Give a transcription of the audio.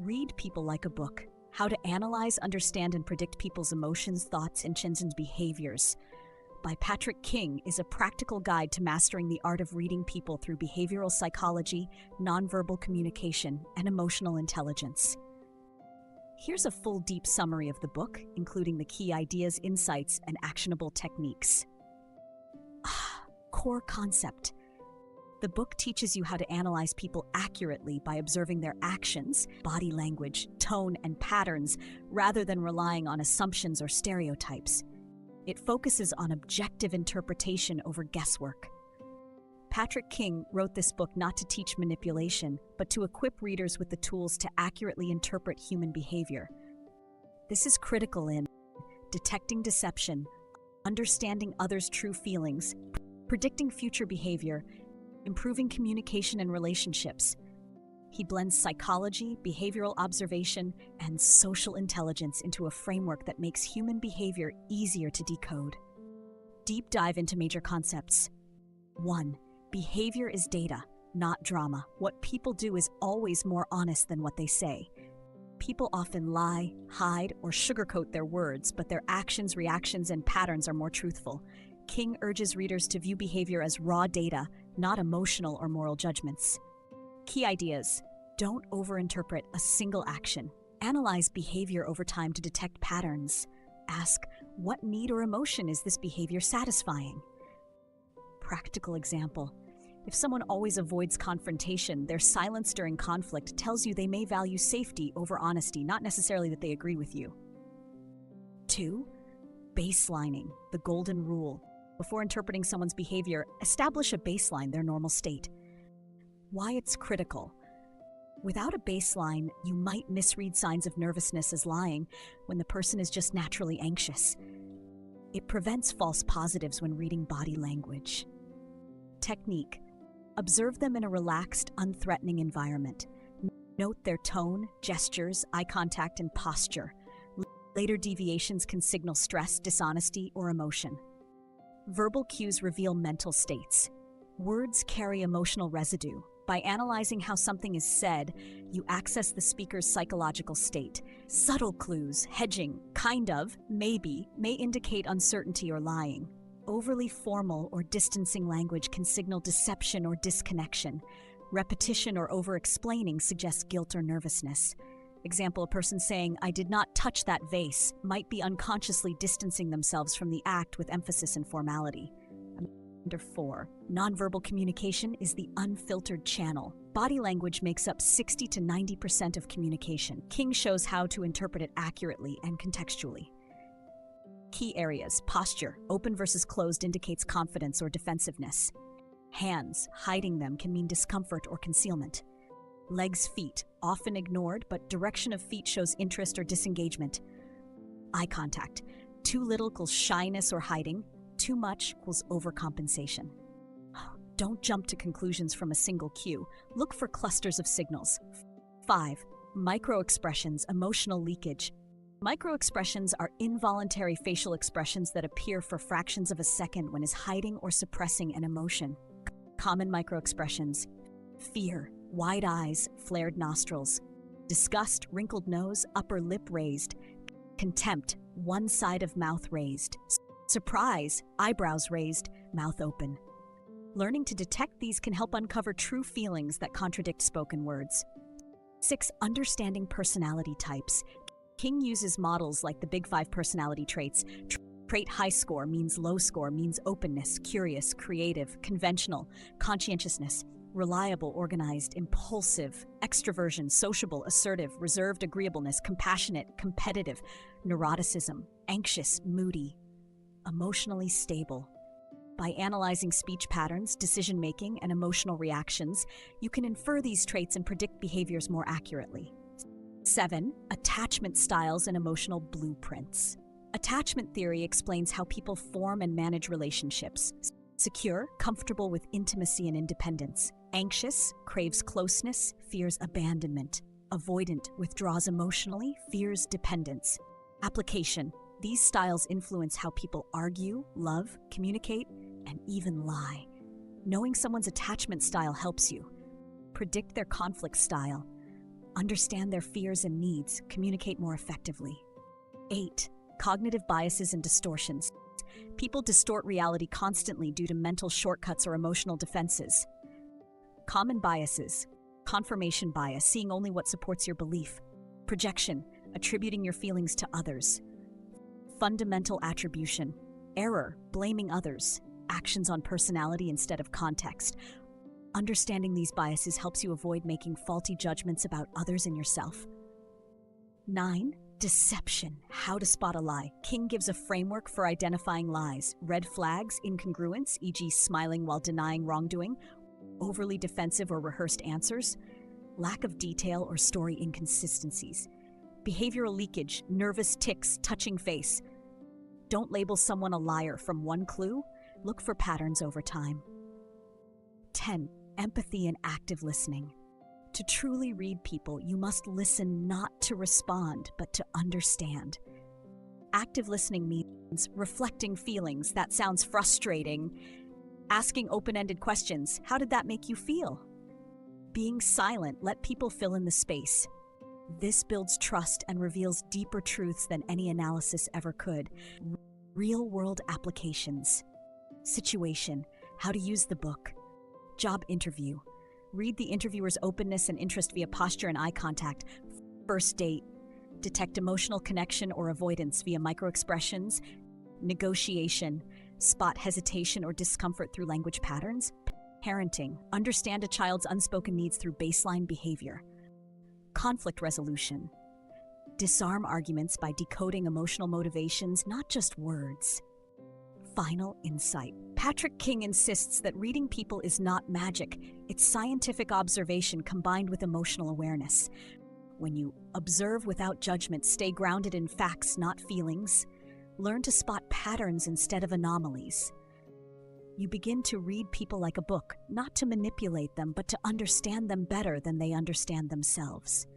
Read People Like a Book: How to Analyze, Understand, and Predict People's Emotions, Thoughts, Intentions, and Behaviors by Patrick King is a practical guide to mastering the art of reading people through behavioral psychology, nonverbal communication, and emotional intelligence. Here's a full, deep summary of the book, including the key ideas, insights, and actionable techniques. Core concept. The book teaches you how to analyze people accurately by observing their actions, body language, tone, and patterns, rather than relying on assumptions or stereotypes. It focuses on objective interpretation over guesswork. Patrick King wrote this book not to teach manipulation, but to equip readers with the tools to accurately interpret human behavior. This is critical in detecting deception, understanding others' true feelings, predicting future behavior, improving communication and relationships. He blends psychology, behavioral observation, and social intelligence into a framework that makes human behavior easier to decode. Deep dive into major concepts. 1. Behavior is data, not drama. What people do is always more honest than what they say. People often lie, hide, or sugarcoat their words, but their actions, reactions, and patterns are more truthful. King urges readers to view behavior as raw data, not emotional or moral judgments. Key ideas. Don't overinterpret a single action. Analyze behavior over time to detect patterns. Ask, what need or emotion is this behavior satisfying? Practical example. If someone always avoids confrontation, their silence during conflict tells you they may value safety over honesty, not necessarily that they agree with you. 2. Baselining, the golden rule. Before interpreting someone's behavior, establish a baseline, their normal state. Why it's critical. Without a baseline, you might misread signs of nervousness as lying when the person is just naturally anxious. It prevents false positives when reading body language. Technique. Observe them in a relaxed, unthreatening environment. Note their tone, gestures, eye contact, and posture. Later deviations can signal stress, dishonesty, or emotion. Verbal cues reveal mental states. Words carry emotional residue. By analyzing how something is said, you access the speaker's psychological state. Subtle clues, hedging, kind of, maybe, may indicate uncertainty or lying. Overly formal or distancing language can signal deception or disconnection. Repetition or over-explaining suggests guilt or nervousness. Example, a person saying, "I did not touch that vase," might be unconsciously distancing themselves from the act with emphasis and formality. 4. Nonverbal communication is the unfiltered channel. Body language makes up 60 to 90% of communication. King shows how to interpret it accurately and contextually. Key areas. Posture. Open versus closed indicates confidence or defensiveness. Hands. Hiding them can mean discomfort or concealment. Legs, feet. Often ignored, but direction of feet shows interest or disengagement. Eye contact. Too little equals shyness or hiding. Too much equals overcompensation. Don't jump to conclusions from a single cue. Look for clusters of signals. 5. Microexpressions, emotional leakage. Microexpressions are involuntary facial expressions that appear for fractions of a second when is hiding or suppressing an emotion. Common microexpressions: fear, wide eyes, flared nostrils; disgust, wrinkled nose, upper lip raised; contempt, one side of mouth raised; surprise, eyebrows raised, mouth open. Learning to detect these can help uncover true feelings that contradict spoken words. 6. Understanding personality types. King uses models like the Big Five personality traits. Trait high score means low score means openness, curious, creative, conventional, conscientiousness, reliable, organized, impulsive, extroversion, sociable, assertive, reserved, agreeableness, compassionate, competitive, neuroticism, anxious, moody, emotionally stable. By analyzing speech patterns, decision-making, and emotional reactions, you can infer these traits and predict behaviors more accurately. 7. Attachment styles and emotional blueprints. Attachment theory explains how people form and manage relationships. Secure, comfortable with intimacy and independence. Anxious, craves closeness, fears abandonment. Avoidant, withdraws emotionally, fears dependence. Application. These styles influence how people argue, love, communicate, and even lie. Knowing someone's attachment style helps you predict their conflict style. Understand their fears and needs. Communicate more effectively. 8. Cognitive biases and distortions. People distort reality constantly due to mental shortcuts or emotional defenses. Common biases. Confirmation bias, seeing only what supports your belief. Projection, attributing your feelings to others. Fundamental attribution. Error, blaming others. Actions on personality instead of context. Understanding these biases helps you avoid making faulty judgments about others and yourself. 9. Deception, how to spot a lie. King gives a framework for identifying lies. Red flags, incongruence, e.g. smiling while denying wrongdoing, overly defensive or rehearsed answers, lack of detail or story inconsistencies. Behavioral leakage, nervous tics, touching face. Don't label someone a liar from one clue. Look for patterns over time. 10. Empathy and active listening. To truly read people, you must listen not to respond, but to understand. Active listening means reflecting feelings. That sounds frustrating. Asking open-ended questions. How did that make you feel? Being silent. Let people fill in the space. This builds trust and reveals deeper truths than any analysis ever could. Real-world applications. Situation. How to use the book. Job interview. Read the interviewer's openness and interest via posture and eye contact. First date. Detect emotional connection or avoidance via microexpressions. Negotiation. Spot hesitation or discomfort through language patterns. Parenting. Understand a child's unspoken needs through baseline behavior. Conflict resolution. Disarm arguments by decoding emotional motivations, not just words. Final insight. Patrick King insists that reading people is not magic. It's scientific observation combined with emotional awareness. When you observe without judgment, stay grounded in facts, not feelings, learn to spot patterns instead of anomalies. You begin to read people like a book, not to manipulate them, but to understand them better than they understand themselves.